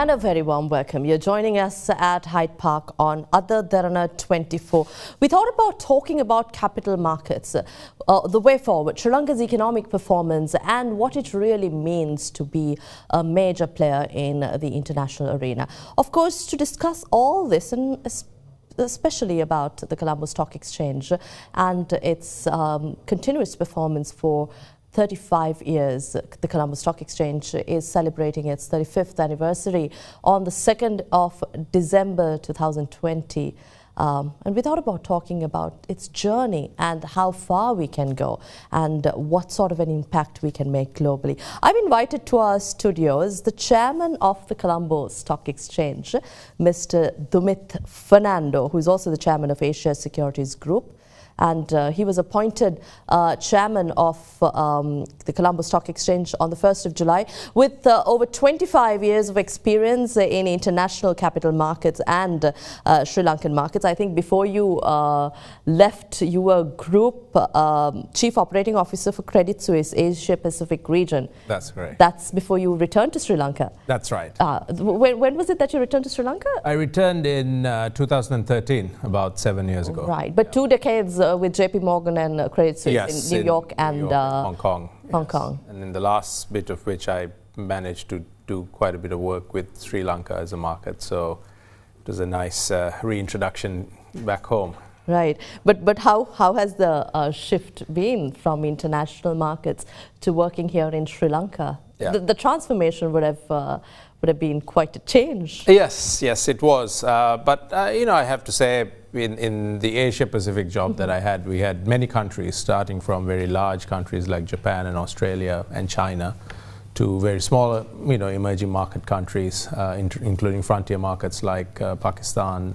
And a very warm welcome. You're joining us at Hydepark on Ada Derana 24. We thought about talking about capital markets, the way forward, Sri Lanka's economic performance and what it really means to be a major player in the international arena. Of course, to discuss all this and especially about the Colombo Stock Exchange and its continuous performance for 35 years. The Colombo Stock Exchange is celebrating its 35th anniversary on the 2nd of December 2020. And we thought about talking about its journey and how far we can go and what sort of an impact we can make globally. I've invited to our studios the chairman of the Colombo Stock Exchange, Mr. Dumith Fernando, who is also the chairman of Asia Securities Group. And he was appointed chairman of the Colombo Stock Exchange on the 1st of July with over 25 years of experience in international capital markets and Sri Lankan markets. I think before you left, you were Group Chief Operating Officer for Credit Suisse Asia Pacific region. That's correct. That's before you returned to Sri Lanka. That's right. When was it that you returned to Sri Lanka? I returned in 2013, about 7 years ago. Right, but 2 decades with JP Morgan and Credit Suisse in New York and Hong Kong. Hong Kong. And in the last bit of which I managed to do quite a bit of work with Sri Lanka as a market. So it was a nice reintroduction back home. Right, but how has the shift been from international markets to working here in Sri Lanka? Yeah. The transformation would have been quite a change. Yes, it was. But you know, I have to say, in the Asia Pacific job that I had, we had many countries, starting from very large countries like Japan and Australia and China, to very small, you know, emerging market countries, including frontier markets like Pakistan,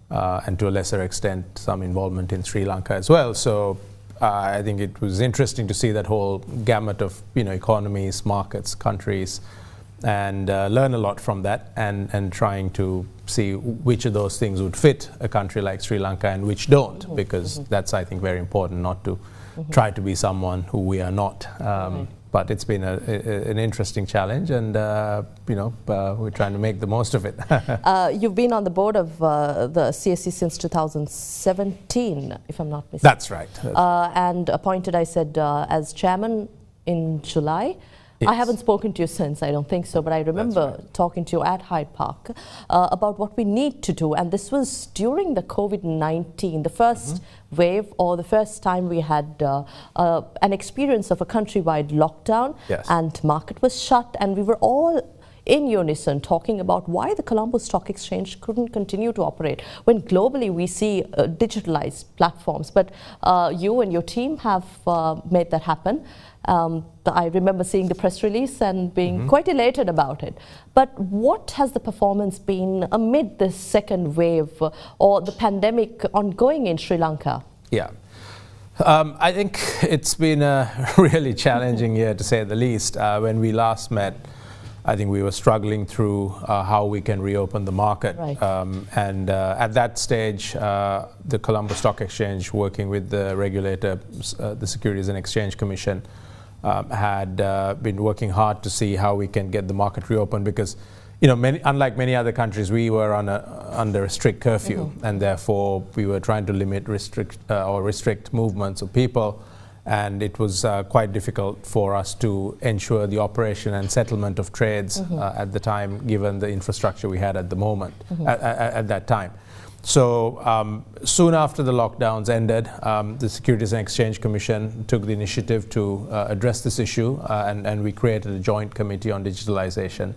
and to a lesser extent, some involvement in Sri Lanka as well. So I think it was interesting to see that whole gamut of, you know, economies, markets, countries, and learn a lot from that, and trying to see which of those things would fit a country like Sri Lanka and which don't, because that's, I think, very important, not to try to be someone who we are not. But it's been an interesting challenge, and you know, we're trying to make the most of it. You've been on the board of the CSE since 2017, if I'm not mistaken. That's right. And appointed, I said, as chairman in July. Yes. I haven't spoken to you since, I don't think so, but I remember talking to you at Hydepark about what we need to do. And this was during the COVID-19, the first wave, or the first time we had an experience of a countrywide lockdown. Yes. And market was shut, and we were all in unison talking about why the Colombo Stock Exchange couldn't continue to operate when globally we see digitalized platforms. But you and your team have made that happen. I remember seeing the press release and being quite elated about it. But what has the performance been amid this second wave or the pandemic ongoing in Sri Lanka? Yeah. I think it's been a really challenging year, to say the least. When we last met, I think we were struggling through how we can reopen the market. Right. And at that stage, the Colombo Stock Exchange, working with the regulator, the Securities and Exchange Commission, had been working hard to see how we can get the market reopened, because, you know, unlike many other countries, we were under a strict curfew, and therefore we were trying to restrict movements of people. And it was quite difficult for us to ensure the operation and settlement of trades at the time, given the infrastructure we had at the moment, at that time. So soon after the lockdowns ended, the Securities and Exchange Commission took the initiative to address this issue, and we created a joint committee on digitalization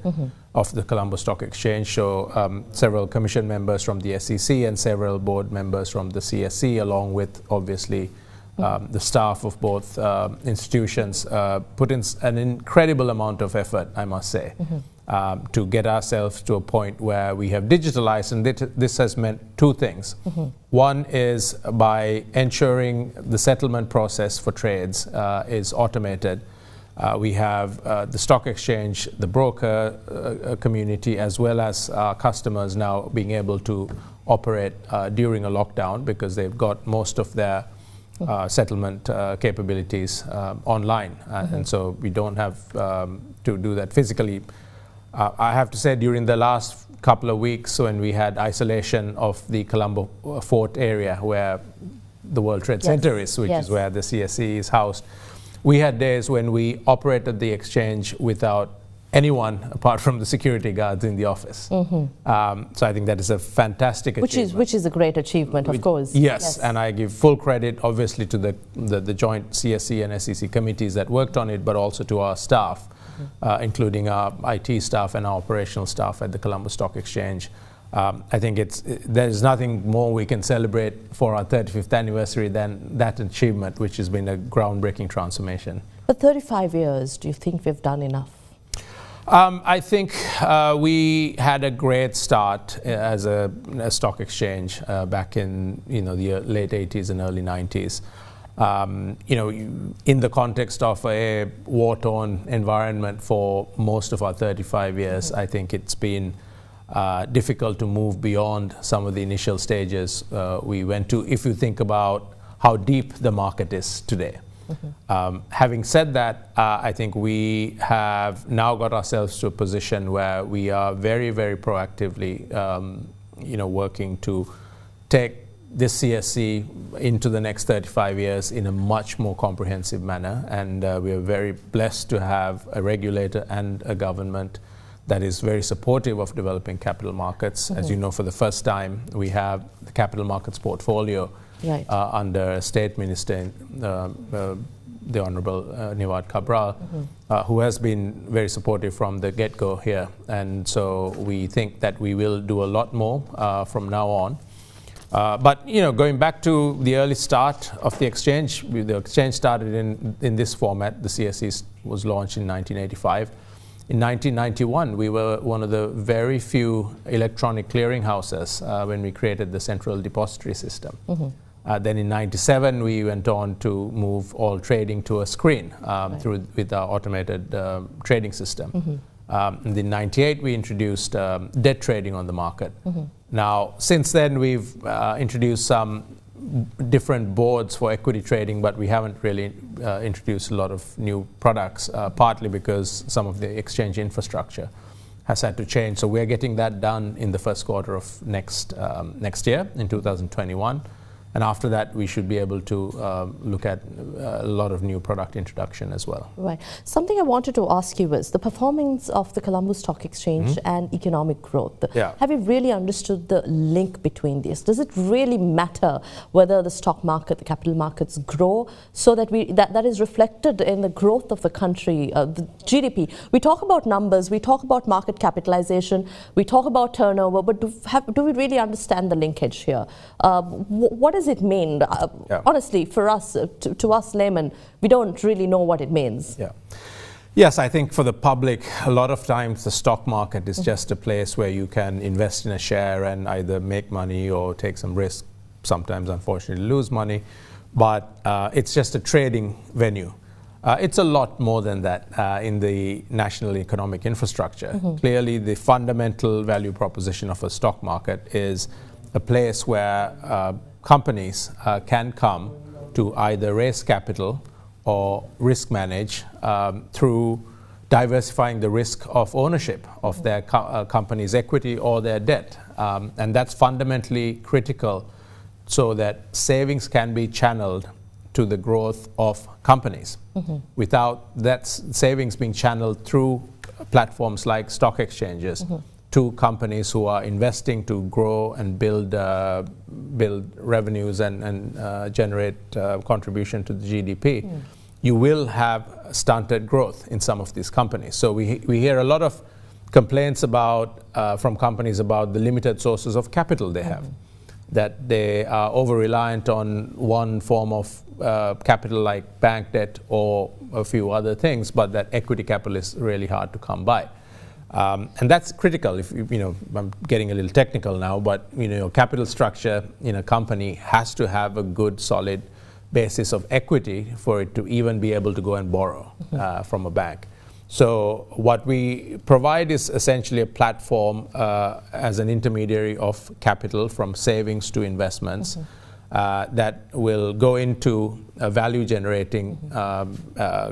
of the Colombo Stock Exchange. So several commission members from the SEC and several board members from the CSE, along with, obviously, the staff of both institutions, put in an incredible amount of effort, I must say, to get ourselves to a point where we have digitalized. And this has meant two things. One is by ensuring the settlement process for trades is automated. We have the stock exchange, the broker community, as well as our customers now being able to operate during a lockdown, because they've got most of their settlement capabilities online, and so we don't have to do that physically. I have to say, during the last couple of weeks when we had isolation of the Colombo Fort area where the World Trade Center is, which is where the CSE is housed, we had days when we operated the exchange without anyone apart from the security guards in the office. So I think that is a fantastic achievement. Which is a great achievement, of course. Yes, and I give full credit, obviously, to the joint CSE and SEC committees that worked on it, but also to our staff, including our IT staff and our operational staff at the Colombo Stock Exchange. I think there's nothing more we can celebrate for our 35th anniversary than that achievement, which has been a groundbreaking transformation. But 35 years, do you think we've done enough? I think we had a great start as a stock exchange back in the late 80s and early 90s. In the context of a war-torn environment for most of our 35 years, I think it's been difficult to move beyond some of the initial stages we went to, if you think about how deep the market is today. Having said that, I think we have now got ourselves to a position where we are very, very proactively, working to take this CSE into the next 35 years in a much more comprehensive manner. And we are very blessed to have a regulator and a government that is very supportive of developing capital markets. As you know, for the first time, we have the capital markets portfolio under State Minister, the Honorable Niwad Cabral, who has been very supportive from the get-go here. And so we think that we will do a lot more from now on. But going back to the early start of the exchange started in this format. The CSE was launched in 1985. In 1991, we were one of the very few electronic clearing houses when we created the central depository system. Then in 97, we went on to move all trading to a screen with our automated trading system. And in 98, we introduced debt trading on the market. Now, since then, we've introduced some different boards for equity trading, but we haven't really introduced a lot of new products, partly because some of the exchange infrastructure has had to change. So we're getting that done in the first quarter of next year, in 2021. And after that, we should be able to look at a lot of new product introduction as well. Right. Something I wanted to ask you is the performance of the Colombo Stock Exchange and economic growth. Have you really understood the link between these? Does it really matter whether the stock market, the capital markets grow, so that that is reflected in the growth of the country, the GDP? We talk about numbers, we talk about market capitalization, we talk about turnover, but do we really understand the linkage here? What does it mean? Honestly, for us, to us laymen, we don't really know what it means. Yes, I think for the public, a lot of times the stock market is just a place where you can invest in a share and either make money or take some risk, sometimes unfortunately lose money, but it's just a trading venue. It's a lot more than that in the national economic infrastructure. Clearly, the fundamental value proposition of a stock market is a place where companies can come to either raise capital or risk manage through diversifying the risk of ownership of their company's equity or their debt. And that's fundamentally critical so that savings can be channeled to the growth of companies. Without that savings being channeled through platforms like stock exchanges, to companies who are investing to grow and build revenues and generate contribution to the GDP, you will have stunted growth in some of these companies. So we hear a lot of complaints from companies about the limited sources of capital they have, that they are over-reliant on one form of capital like bank debt or a few other things, but that equity capital is really hard to come by. And that's critical. If I'm getting a little technical now, but capital structure in a company has to have a good, solid basis of equity for it to even be able to go and borrow from a bank. So what we provide is essentially a platform as an intermediary of capital from savings to investments that will go into value-generating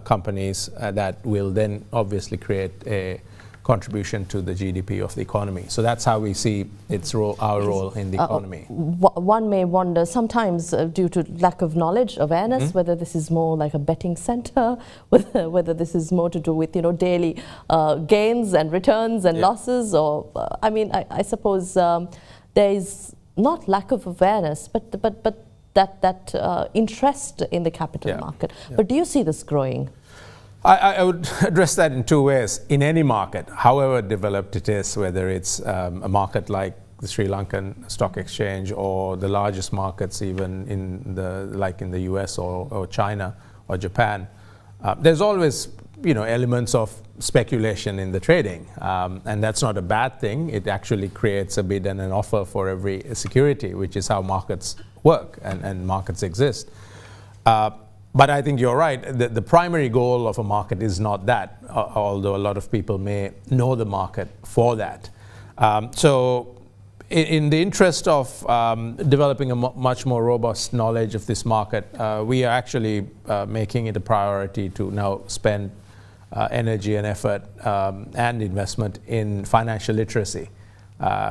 companies that will then obviously create a contribution to the GDP of the economy. So that's how we see its role, our role in the economy. One may wonder sometimes due to lack of knowledge, awareness, whether this is more like a betting center, whether this is more to do with, you know, daily gains and returns and losses, or I mean, I suppose there is not lack of awareness, but that interest in the capital market. But do you see this growing? I would address that in two ways. In any market, however developed it is, whether it's a market like the Sri Lankan Stock Exchange or the largest markets even in the US or China or Japan, there's always, you know, elements of speculation in the trading, and that's not a bad thing. It actually creates a bid and an offer for every security, which is how markets work and markets exist. But I think you're right. The primary goal of a market is not that, although a lot of people may know the market for that. So in the interest of developing a much more robust knowledge of this market, we are actually making it a priority to now spend energy and effort and investment in financial literacy.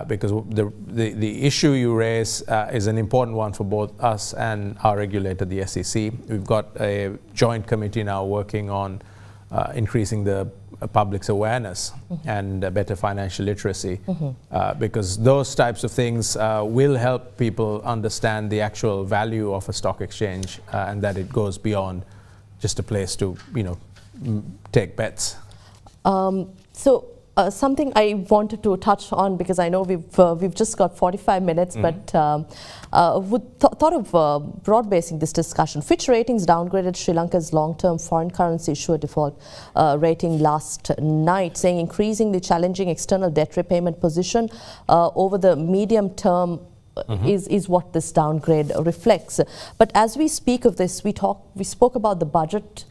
Because the issue you raise is an important one for both us and our regulator, the SEC. We've got a joint committee now working on increasing the public's awareness and better financial literacy, because those types of things will help people understand the actual value of a stock exchange and that it goes beyond just a place to, you know, take bets. Something I wanted to touch on, because I know we've just got 45 minutes, but thought of broad-basing this discussion. Fitch Ratings downgraded Sri Lanka's long-term foreign currency issuer default rating last night, saying increasingly challenging external debt repayment position over the medium term is what this downgrade reflects. But as we speak of this, we spoke about the budget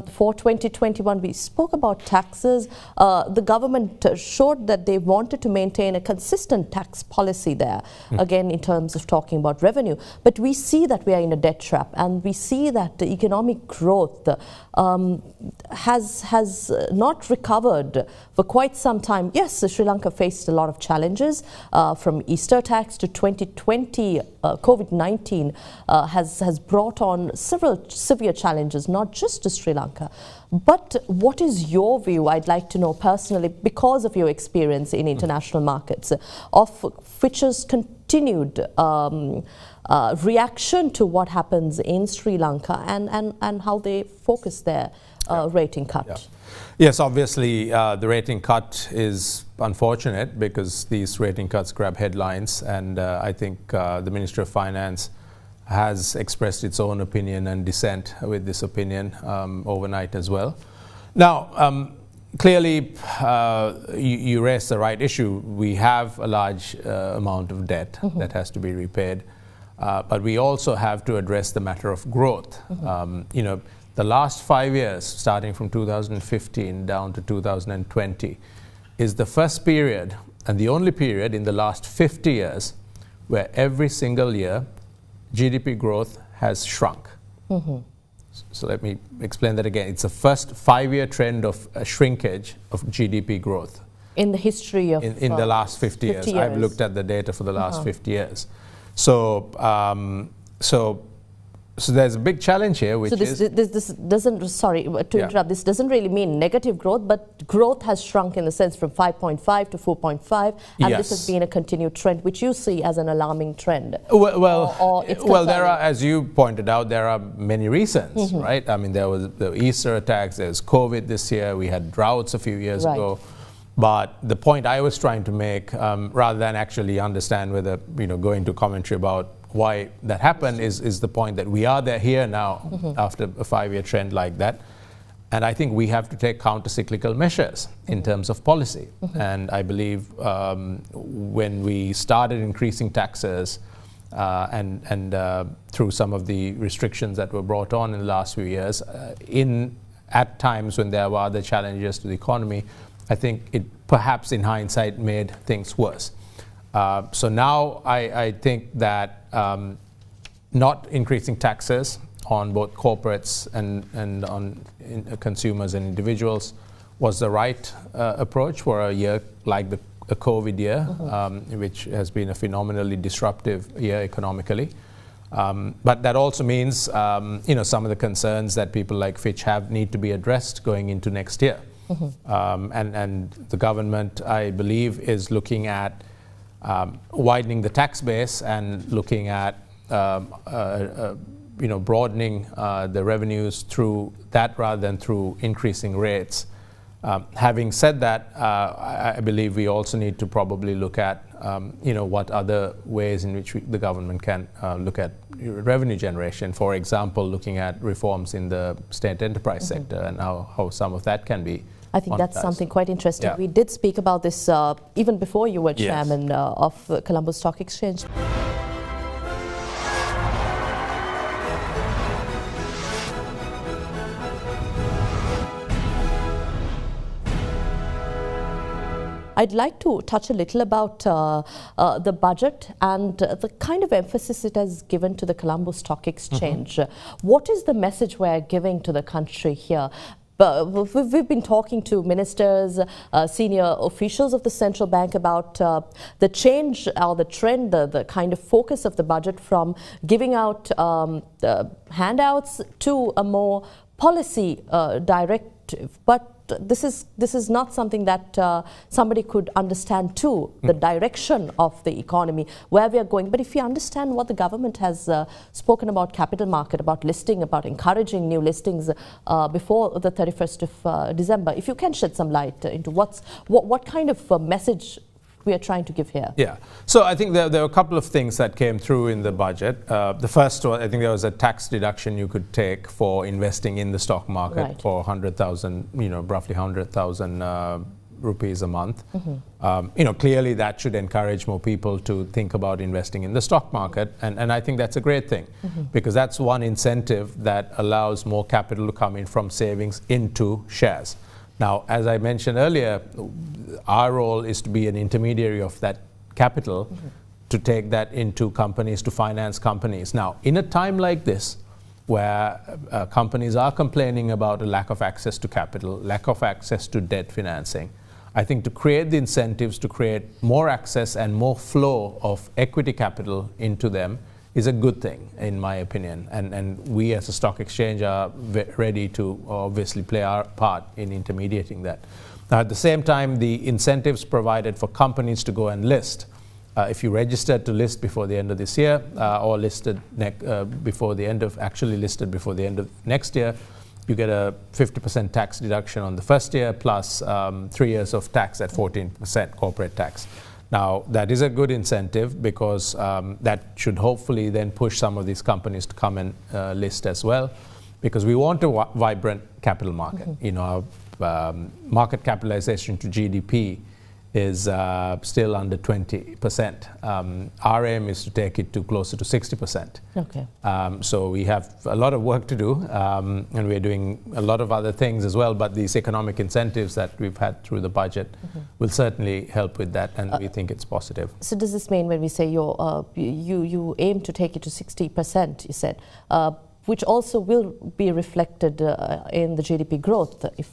for 2021. We spoke about taxes. The government showed that they wanted to maintain a consistent tax policy there, again in terms of talking about revenue. But we see that we are in a debt trap, and we see that the economic growth has not recovered for quite some time. Yes, Sri Lanka faced a lot of challenges from Easter tax to 2020. COVID-19 has brought on several severe challenges, not just to Sri Lanka. But what is your view, I'd like to know personally, because of your experience in international markets, of Fitch's continued reaction to what happens in Sri Lanka and how they focus their rating cut? Yes, obviously the rating cut is unfortunate because these rating cuts grab headlines, and I think the Ministry of Finance has expressed its own opinion and dissent with this opinion overnight as well. Now, clearly you raised the right issue. We have a large amount of debt that has to be repaid, but we also have to address the matter of growth. You know, the last 5 years, starting from 2015 down to 2020, is the first period and the only period in the last 50 years where every single year GDP growth has shrunk. So let me explain that again. It's the first 5-year trend of a shrinkage of GDP growth. In the history of... In the last 50 years. I've looked at the data for the last 50 years. So, so there's a big challenge here, which this doesn't, sorry to interrupt, this doesn't really mean negative growth, but growth has shrunk in the sense from 5.5 to 4.5, and this has been a continued trend, which you see as an alarming trend. Well, there are, as you pointed out, there are many reasons, right? I mean, there was the Easter attacks, there's COVID this year, we had droughts a few years ago. But the point I was trying to make, rather than actually understand whether, you know, go into commentary about why that happened, is the point that we are here now after a 5-year trend like that. And I think we have to take counter-cyclical measures in terms of policy. And I believe when we started increasing taxes and through some of the restrictions that were brought on in the last few years, at times when there were other challenges to the economy, I think it perhaps in hindsight made things worse. So now I think that not increasing taxes on both corporates and on consumers and individuals was the right approach for a year like the COVID year, which has been a phenomenally disruptive year economically. But that also means, some of the concerns that people like Fitch have need to be addressed going into next year. And the government, I believe, is looking at widening the tax base and looking at broadening the revenues through that rather than through increasing rates. Having said that, I believe we also need to probably look at what other ways in which the government can look at revenue generation. For example, looking at reforms in the state enterprise sector and how some of that can be. I think that's something quite interesting. Yeah. We did speak about this even before you were chairman of Colombo Stock Exchange. I'd like to touch a little about the budget and the kind of emphasis it has given to the Colombo Stock Exchange. What is the message we're giving to the country here? We've been talking to ministers, senior officials of the central bank about the change or the trend, the kind of focus of the budget from giving out handouts to a more policy directive. But this is not something that somebody could understand too, the direction of the economy, where we are going. But if you understand what the government has spoken about capital market, about listing, about encouraging new listings before the 31st of December, if you can shed some light into what kind of message we are trying to give here. Yeah, so I think there were a couple of things that came through in the budget. The first one, I think there was a tax deduction you could take for investing in the stock market for 100,000, roughly 100,000 rupees a month. Clearly that should encourage more people to think about investing in the stock market, and I think that's a great thing because that's one incentive that allows more capital to come in from savings into shares. Now, as I mentioned earlier, our role is to be an intermediary of that capital to take that into companies, to finance companies. Now, in a time like this, where companies are complaining about a lack of access to capital, lack of access to debt financing, I think to create the incentives to create more access and more flow of equity capital into them is a good thing, in my opinion. And we as a stock exchange are ready to obviously play our part in intermediating that. Now, at the same time, the incentives provided for companies to go and list, if you registered to list before the end of this year, or listed before the end of, actually listed before the end of next year, you get a 50% tax deduction on the first year plus 3 years of tax at 14% corporate tax. Now, that is a good incentive because that should hopefully then push some of these companies to come and list as well, because we want a vibrant capital market. Our market capitalization to GDP is still under 20%. Our aim is to take it to closer to 60%. Okay. So we have a lot of work to do, and we're doing a lot of other things as well, but these economic incentives that we've had through the budget will certainly help with that, and we think it's positive. So does this mean when we say you aim to take it to 60%, you said, which also will be reflected in the GDP growth if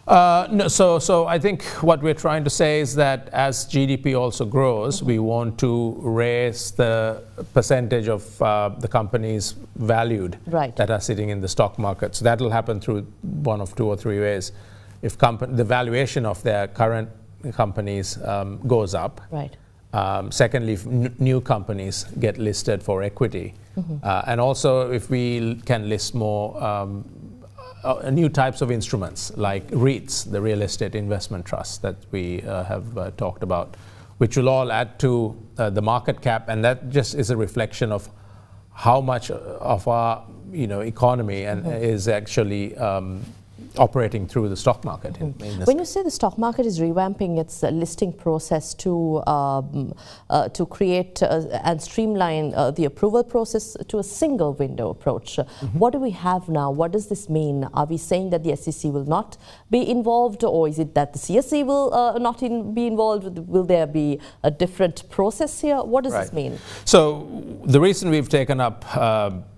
no, so I think what we're trying to say is that as GDP also grows, we want to raise the percentage of the companies valued that are sitting in the stock market. So that will happen through one of 2 or 3 ways. If the valuation of their current companies goes up. Secondly, if new companies get listed for equity. And also if we can list more new types of instruments like REITs, the real estate investment trusts that we have talked about, which will all add to the market cap, and that just is a reflection of how much of our economy and is actually operating through the stock market. When you say the stock market is revamping its listing process to create and streamline the approval process to a single window approach, what do we have now? What does this mean? Are we saying that the SEC will not be involved, or is it that the CSE will not be involved? Will there be a different process here? What does this mean? So the reason we've taken up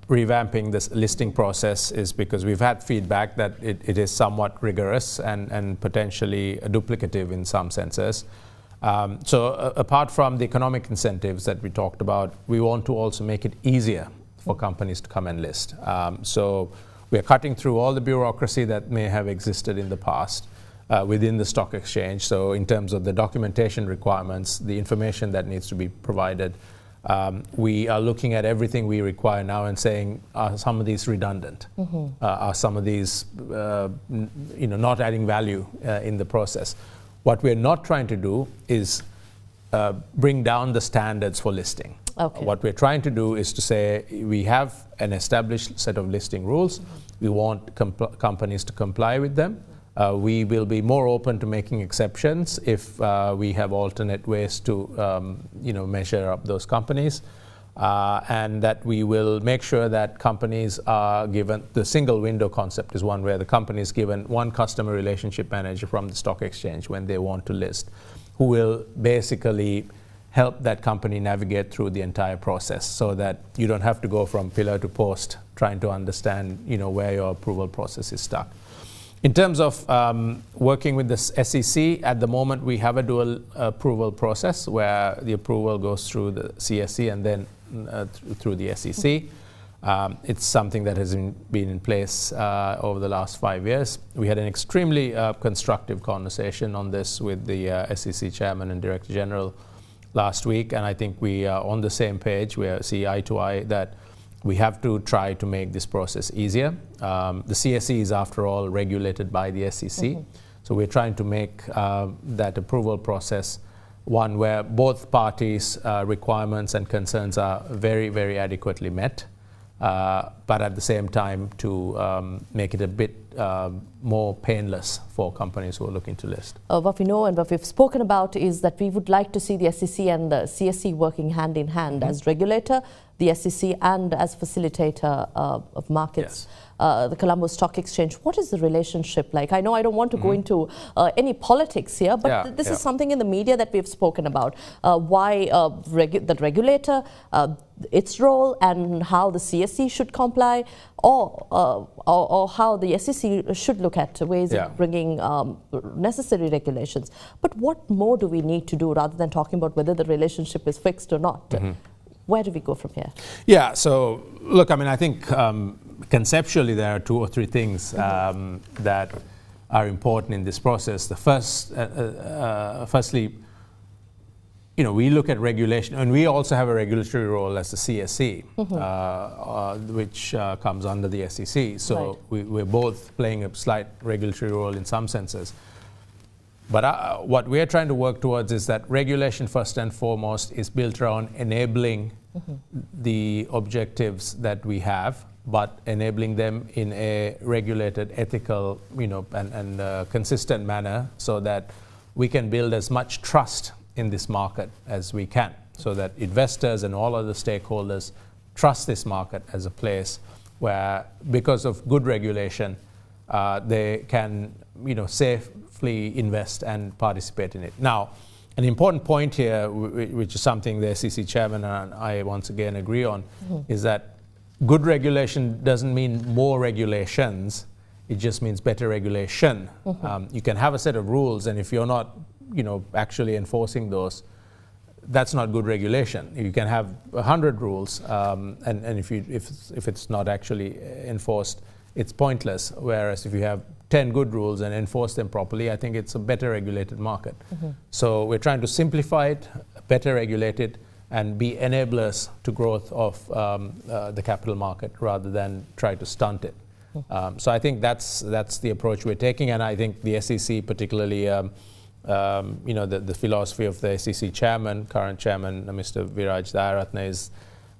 revamping this listing process is because we've had feedback that it is somewhat rigorous and potentially duplicative in some senses. So apart from the economic incentives that we talked about, we want to also make it easier for companies to come and list. So we're cutting through all the bureaucracy that may have existed in the past within the stock exchange. So in terms of the documentation requirements, the information that needs to be provided, we are looking at everything we require now and saying, are some of these redundant? Are some of these not adding value in the process? What we're not trying to do is bring down the standards for listing. Okay. What we're trying to do is to say we have an established set of listing rules. We want companies to comply with them. We will be more open to making exceptions if we have alternate ways to measure up those companies. And that we will make sure that companies are given, the single window concept is one where the company is given one customer relationship manager from the stock exchange when they want to list, who will basically help that company navigate through the entire process so that you don't have to go from pillar to post trying to understand where your approval process is stuck. In terms of working with the SEC, at the moment we have a dual approval process where the approval goes through the CSE and then through the SEC. It's something that has been in place over the last 5 years. We had an extremely constructive conversation on this with the SEC Chairman and Director General last week, and I think we are on the same page. We see eye to eye that we have to try to make this process easier. The CSE is, after all, regulated by the SEC. So we're trying to make that approval process one where both parties' requirements and concerns are very, very adequately met, but at the same time to make it a bit more painless for companies who are looking to list. What we know and what we've spoken about is that we would like to see the SEC and the CSE working hand in hand as regulator, the SEC, and as facilitator of markets. Yes. The Colombo Stock Exchange. What is the relationship like? I know I don't want to go into any politics here, but this is something in the media that we've spoken about. Why the regulator, its role, and how the CSE should comply, or how the SEC should look at ways of bringing necessary regulations. But what more do we need to do rather than talking about whether the relationship is fixed or not? Where do we go from here? Yeah, so look, I mean, I think conceptually there are 2 or 3 things that are important in this process. The first, firstly, we look at regulation, and we also have a regulatory role as the CSE, which comes under the SEC. So we're both playing a slight regulatory role in some senses. But what we're trying to work towards is that regulation, first and foremost, is built around enabling the objectives that we have, but enabling them in a regulated, ethical, and consistent manner, so that we can build as much trust in this market as we can, so that investors and all other stakeholders trust this market as a place where, because of good regulation, they can, safely invest and participate in it. Now, an important point here, which is something the SEC Chairman and I once again agree on, is that good regulation doesn't mean more regulations. It just means better regulation. You can have a set of rules, and if you're not, actually enforcing those, that's not good regulation. You can have 100 rules, and if it's not actually enforced, it's pointless. Whereas if you have 10 good rules and enforce them properly, I think it's a better regulated market. So we're trying to simplify it, better regulate it, and be enablers to growth of the capital market rather than try to stunt it. So I think that's the approach we're taking, and I think the SEC, particularly, the philosophy of the SEC chairman, current chairman, Mr. Viraj Dayaratne, is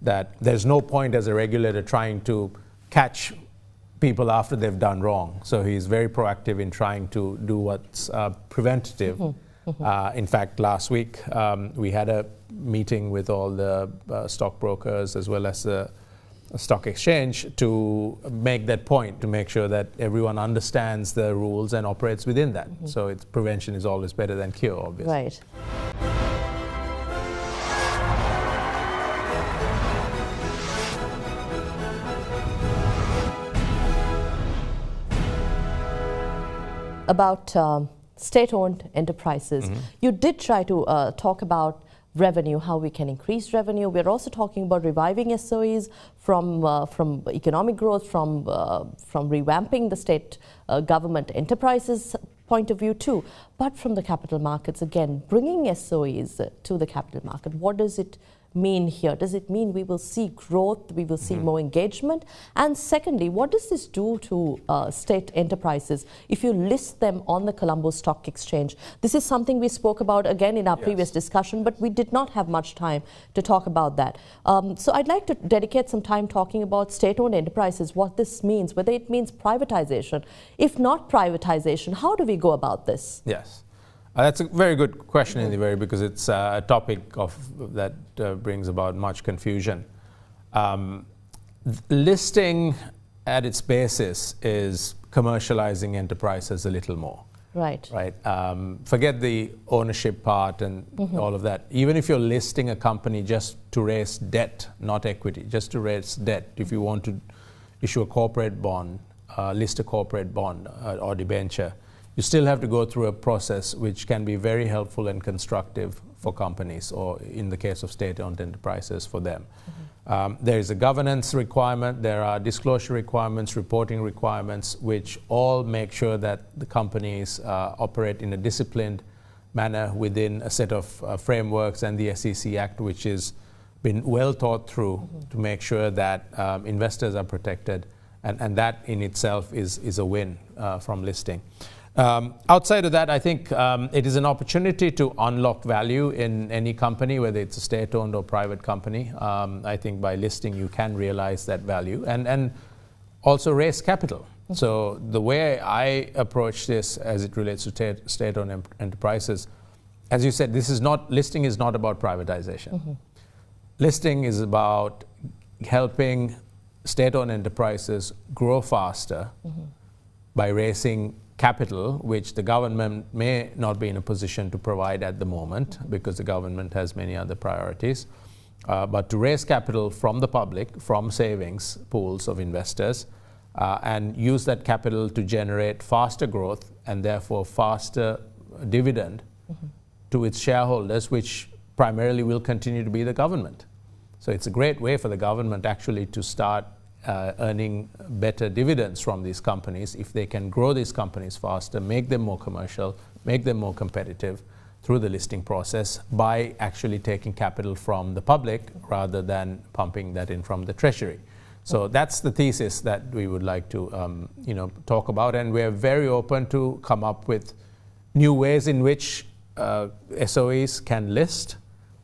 that there's no point as a regulator trying to catch people after they've done wrong. So he's very proactive in trying to do what's preventative. In fact, last week we had a meeting with all the stockbrokers as well as the stock exchange to make that point, to make sure that everyone understands the rules and operates within that. So prevention is always better than cure, obviously. Right. about state-owned enterprises. You did try to talk about revenue, how we can increase revenue. We're also talking about reviving SOEs from economic growth, from revamping the state government enterprises point of view too. But from the capital markets, again, bringing SOEs to the capital market, what does it mean here? Does it mean we will see growth, we will see more engagement? And secondly, what does this do to state enterprises if you list them on the Colombo Stock Exchange? This is something we spoke about again in our previous discussion, but we did not have much time to talk about that. So I'd like to dedicate some time talking about state-owned enterprises, what this means, whether it means privatization. If not privatization, how do we go about this? Yes. That's a very good question, Indeewari, because it's a topic that brings about much confusion. Listing at its basis is commercializing enterprises a little more. Right. Right. Forget the ownership part and all of that. Even if you're listing a company just to raise debt, not equity, just to raise debt, if you want to issue a corporate bond, list a corporate bond or debenture, you still have to go through a process which can be very helpful and constructive for companies, or in the case of state-owned enterprises, for them. There is a governance requirement, there are disclosure requirements, reporting requirements, which all make sure that the companies operate in a disciplined manner within a set of frameworks, and the SEC Act, which has been well thought through to make sure that investors are protected, and that in itself is a win from listing. Outside of that, I think it is an opportunity to unlock value in any company, whether it's a state-owned or private company. I think by listing you can realize that value and also raise capital. So the way I approach this as it relates to state-owned enterprises, as you said, listing is not about privatization. Listing is about helping state-owned enterprises grow faster by raising capital, which the government may not be in a position to provide at the moment because the government has many other priorities. But to raise capital from the public, from savings pools of investors, and use that capital to generate faster growth and therefore faster dividend to its shareholders, which primarily will continue to be the government. So it's a great way for the government actually to start earning better dividends from these companies if they can grow these companies faster, make them more commercial, make them more competitive through the listing process by actually taking capital from the public rather than pumping that in from the treasury. So that's the thesis that we would like to talk about, and we're very open to come up with new ways in which SOEs can list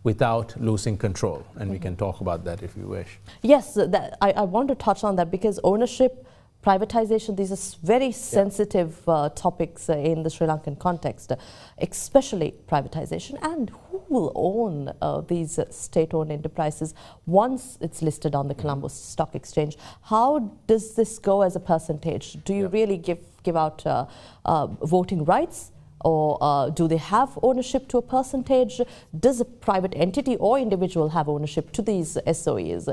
without losing control, and we can talk about that if you wish. Yes, I want to touch on that because ownership, privatization, these are very sensitive topics in the Sri Lankan context, especially privatization, and who will own these state-owned enterprises once it's listed on the Colombo Stock Exchange. How does this go as a percentage? Do you really give out voting rights? Or do they have ownership to a percentage? Does a private entity or individual have ownership to these SOEs?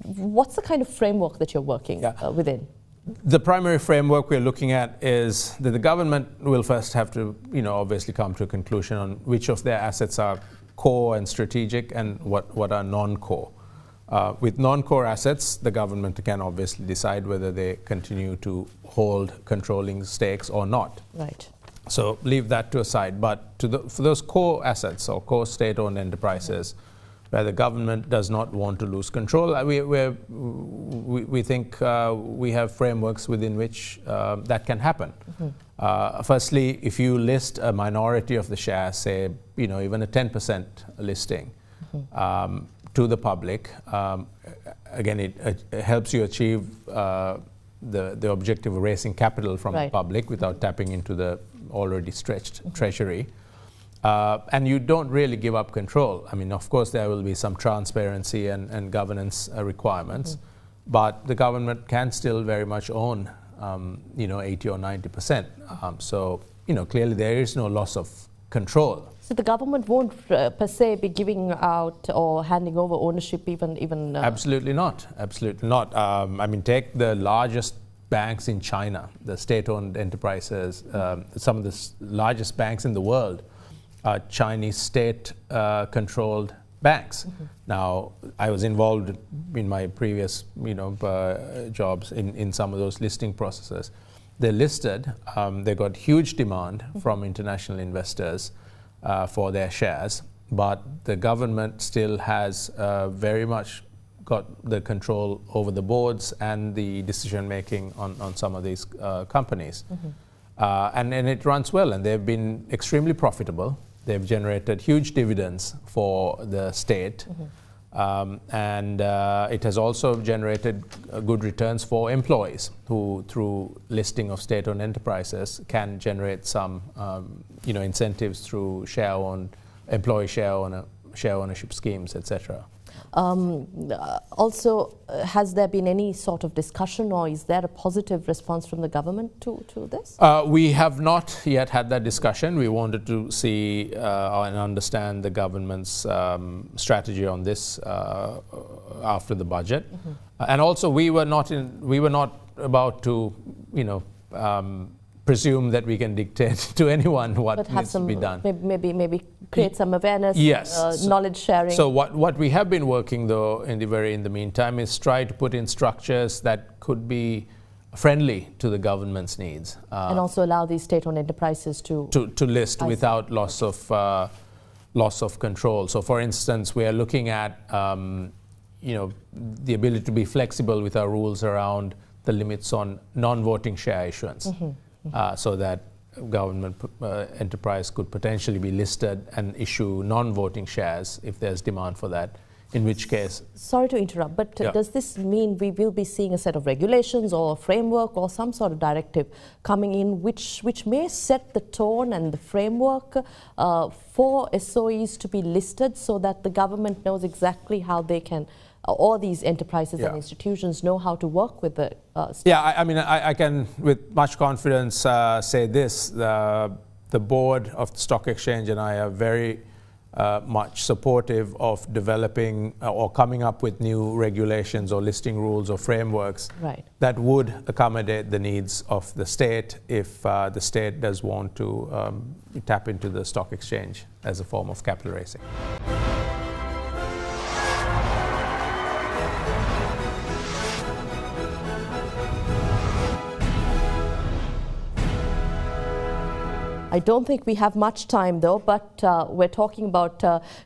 What's the kind of framework that you're working within? The primary framework we're looking at is that the government will first have to, obviously come to a conclusion on which of their assets are core and strategic and what are non-core. With non-core assets, the government can obviously decide whether they continue to hold controlling stakes or not. Right. So leave that to a side. But for those core assets or core state-owned enterprises where the government does not want to lose control, we think we have frameworks within which that can happen. Firstly, if you list a minority of the shares, say even a 10% listing to the public, again it helps you achieve the objective of raising capital from the public without tapping into the already stretched treasury. And you don't really give up control. I mean, of course, there will be some transparency and governance requirements, but the government can still very much own, 80 or 90%. So, clearly there is no loss of control. So the government won't per se be giving out or handing over ownership even Absolutely not. Absolutely not. I mean, take the largest banks in China, the state-owned enterprises, some of the largest banks in the world are Chinese state-controlled banks. Now, I was involved in my previous, jobs in some of those listing processes. They're listed. They got huge demand from international investors for their shares, but the government still has very much got the control over the boards and the decision making on some of these companies. And it runs well, and they've been extremely profitable. They've generated huge dividends for the state, and it has also generated good returns for employees who, through listing of state-owned enterprises, can generate some incentives through employee share ownership schemes, etc. Also, has there been any sort of discussion, or is there a positive response from the government to this? We have not yet had that discussion. We wanted to see and understand the government's strategy on this after the budget, and also we were not about to, presume that we can dictate to anyone what needs to be done. Maybe create some awareness, yes, knowledge sharing. So what we have been working, though, in the meantime, is try to put in structures that could be friendly to the government's needs. And also allow these state-owned enterprises to list without loss of control. So, for instance, we are looking at the ability to be flexible with our rules around the limits on non-voting share issuance. So that government enterprise could potentially be listed and issue non-voting shares if there's demand for that, in which case... Sorry to interrupt, but does this mean we will be seeing a set of regulations or a framework or some sort of directive coming in which may set the tone and the framework for SOEs to be listed, so that the government knows exactly how they can, all these enterprises and institutions know how to work with the I can with much confidence say this: the board of the stock exchange and I are very much supportive of developing or coming up with new regulations or listing rules or frameworks that would accommodate the needs of the state if the state does want to tap into the stock exchange as a form of capital raising. I don't think we have much time, though, but we're talking about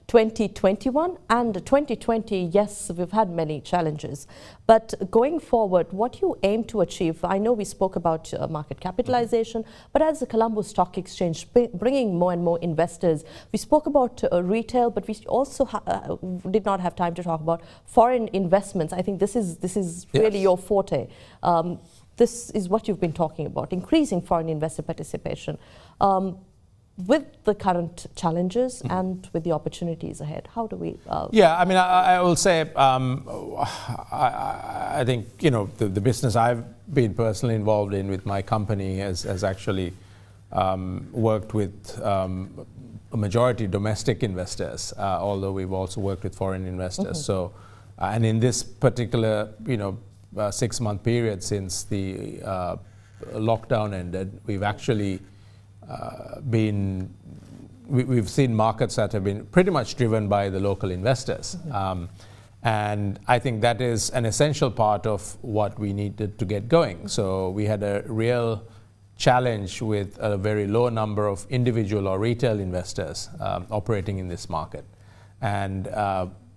2021 and 2020. Yes, we've had many challenges, but going forward, what you aim to achieve? I know we spoke about market capitalization, but as the Colombo Stock Exchange bringing more and more investors, we spoke about retail, but we also did not have time to talk about foreign investments. I think this is really your forte. This is what you've been talking about, increasing foreign investor participation. With the current challenges and with the opportunities ahead, how do we... I will say, I think, the business I've been personally involved in with my company has actually worked with a majority domestic investors, although we've also worked with foreign investors. So, and in this particular, 6-month period since the lockdown ended, we've actually we've seen markets that have been pretty much driven by the local investors. And I think that is an essential part of what we needed to get going. So we had a real challenge with a very low number of individual or retail investors operating in this market. And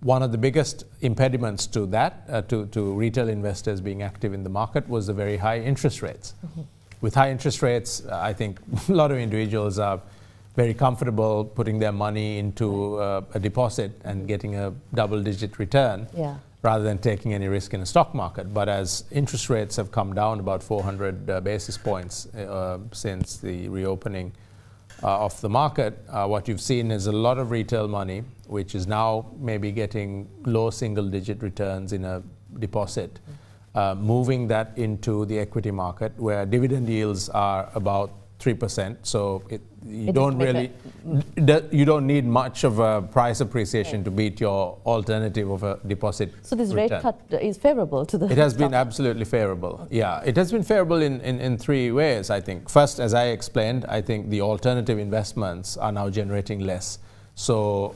one of the biggest impediments to that, to retail investors being active in the market, was the very high interest rates. With high interest rates, I think a lot of individuals are very comfortable putting their money into a deposit and getting a double-digit return rather than taking any risk in a stock market. But as interest rates have come down about 400 basis points since the reopening of the market, what you've seen is a lot of retail money, which is now maybe getting low single-digit returns in a deposit, moving that into the equity market, where dividend yields are about 3%. So you don't need much of a price appreciation to beat your alternative of a deposit. So this return. rate cut is favorable to the It has been absolutely favorable. Yeah, it has been favorable in three ways, I think. First, as I explained, I think the alternative investments are now generating less. So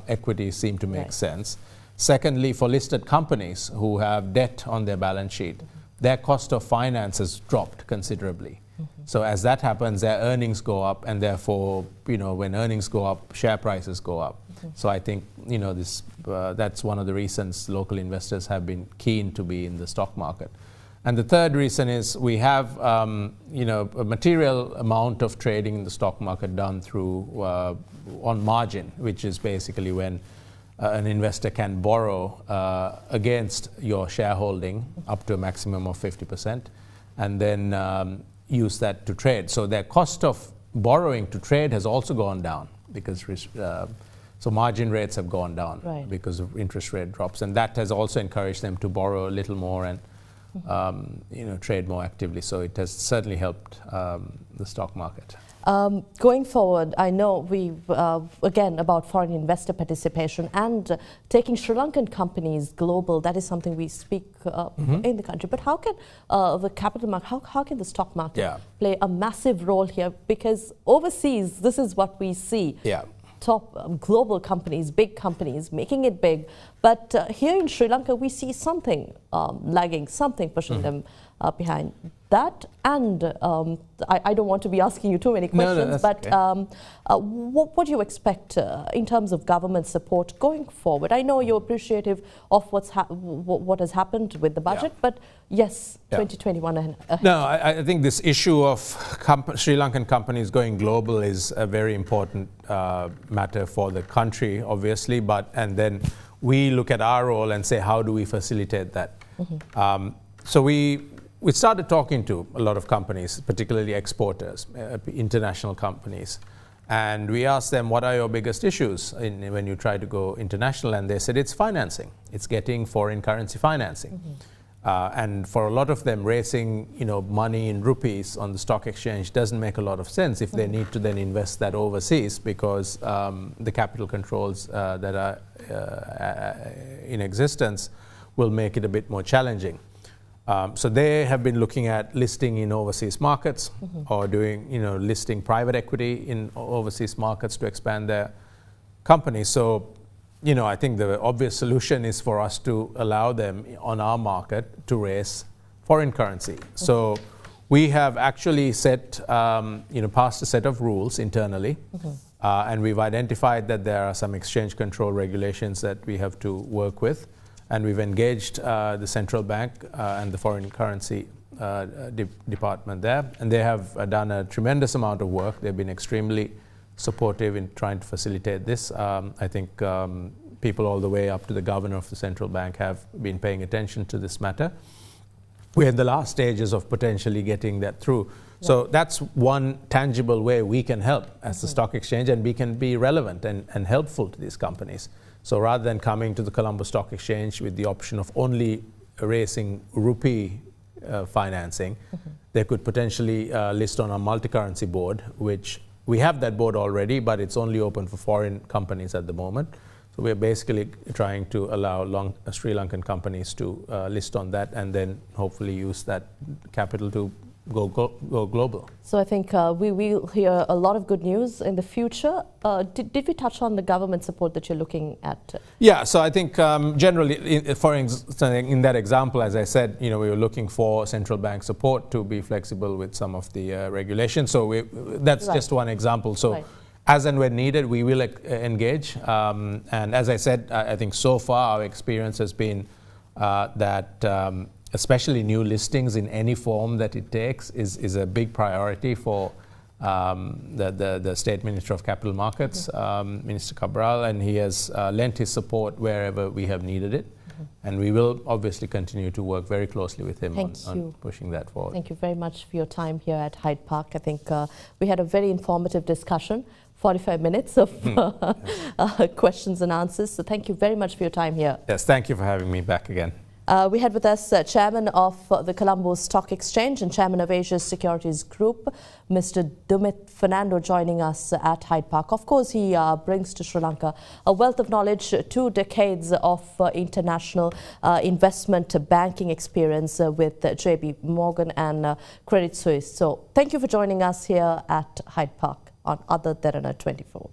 equities seem to make sense. Secondly, for listed companies who have debt on their balance sheet, their cost of finance has dropped considerably. So as that happens, their earnings go up, and therefore, when earnings go up, share prices go up. So I think, that's one of the reasons local investors have been keen to be in the stock market. And the third reason is we have, a material amount of trading in the stock market done through on margin, which is basically when an investor can borrow against your shareholding up to a maximum of 50%, and then use that to trade. So their cost of borrowing to trade has also gone down because so margin rates have gone down because of interest rate drops, and that has also encouraged them to borrow a little more and trade more actively. So it has certainly helped the stock market. Going forward, I know again, about foreign investor participation and taking Sri Lankan companies global, that is something we speak in the country. But how can the capital market, how can the stock market play a massive role here? Because overseas, this is what we see. Top global companies, big companies, making it big. But here in Sri Lanka, we see something lagging, something pushing them behind. That, and I don't want to be asking you too many questions, but what do you expect in terms of government support going forward? I know you're appreciative of what has happened with the budget, but yes, 2021. No, I think this issue of Sri Lankan companies going global is a very important matter for the country, obviously, and then we look at our role and say, how do we facilitate that? So we started talking to a lot of companies, particularly exporters, international companies, and we asked them, what are your biggest issues when you try to go international? And they said it's financing. It's getting foreign currency financing. And for a lot of them, raising money in rupees on the stock exchange doesn't make a lot of sense if they need to then invest that overseas, because the capital controls that are in existence will make it a bit more challenging. So they have been looking at listing in overseas markets or doing, listing private equity in overseas markets to expand their company. So, I think the obvious solution is for us to allow them on our market to raise foreign currency. So we have actually passed a set of rules internally, and we've identified that there are some exchange control regulations that we have to work with. And we've engaged the central bank and the foreign currency department there. And they have done a tremendous amount of work. They've been extremely supportive in trying to facilitate this. I think people all the way up to the governor of the central bank have been paying attention to this matter. We're in the last stages of potentially getting that through. So that's one tangible way we can help as the stock exchange, and we can be relevant and helpful to these companies. So rather than coming to the Colombo Stock Exchange with the option of only raising rupee financing, they could potentially list on a multi-currency board, which we have that board already, but it's only open for foreign companies at the moment. So we're basically trying to allow Sri Lankan companies to list on that, and then hopefully use that capital to go global. So I think we will hear a lot of good news in the future. Did we touch on the government support that you're looking at? Yeah, so I think generally, in that example, as I said, we were looking for central bank support to be flexible with some of the regulations. So that's just one example. So as and when needed, we will engage. And as I said, I think so far our experience has been that especially new listings in any form that it takes is a big priority for the State Minister of Capital Markets, Minister Cabral, and he has lent his support wherever we have needed it. And we will obviously continue to work very closely with him on pushing that forward. Thank you very much for your time here at Hyde Park. I think we had a very informative discussion, 45 minutes of questions and answers. So thank you very much for your time here. Yes, thank you for having me back again. We had with us Chairman of the Colombo Stock Exchange and Chairman of Asia's Securities Group, Mr. Dumith Fernando, joining us at Hydepark. Of course, he brings to Sri Lanka a wealth of knowledge, 2 decades of international investment banking experience with JP Morgan and Credit Suisse. So thank you for joining us here at Hydepark on Ada Derana 24.